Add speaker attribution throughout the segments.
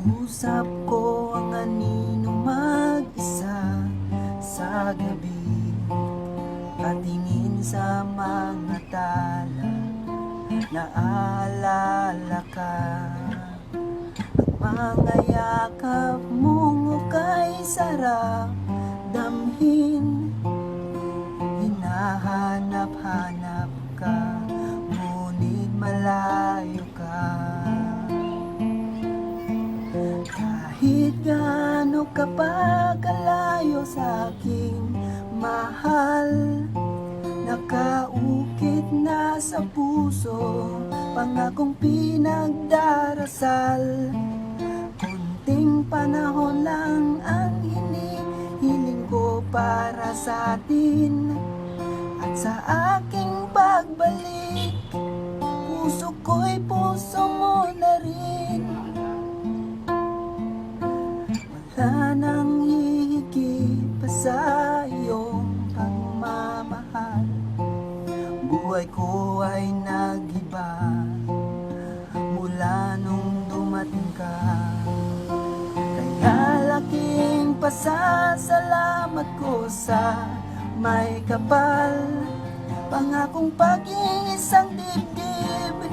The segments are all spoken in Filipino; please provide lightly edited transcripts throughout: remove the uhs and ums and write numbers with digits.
Speaker 1: Kausap ko ang anino mag-isa sa gabi, patingin sa mga tala, naalala ka. Ang mga yakap mong ukay sarap damhin, hinahanap-hanap ka, ngunit malayo ka. Kahit gaano ka pa kalayo sa aking mahal, nakaukit na sa puso pangakong pinagdarasal. Kunting panahon lang ang hinihiling ko para sa atin, at sa aking pagbalik, puso ko'y puso mo na rin. Wala nang hihigit pa sa iyong pagmamahal. Buhay ko ay nag-iba mula nung dumating ka. Kaya laking pasasalamat ko sa may kapal, pangakong pag-iisang dibdib,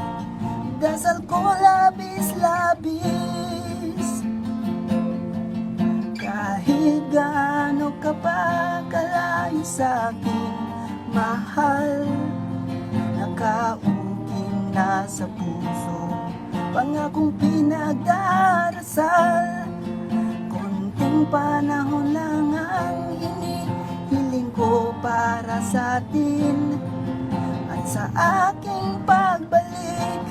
Speaker 1: dasal ko labis-labis. Kahit gaano ka pa kalayo sa aking mahal, nakaukin na sa puso pangakong pinagdarasal. Konting panahon lang ang hinihiling ko para sa atin, at sa aking pagbalik,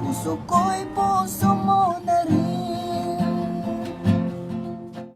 Speaker 1: puso ko'y puso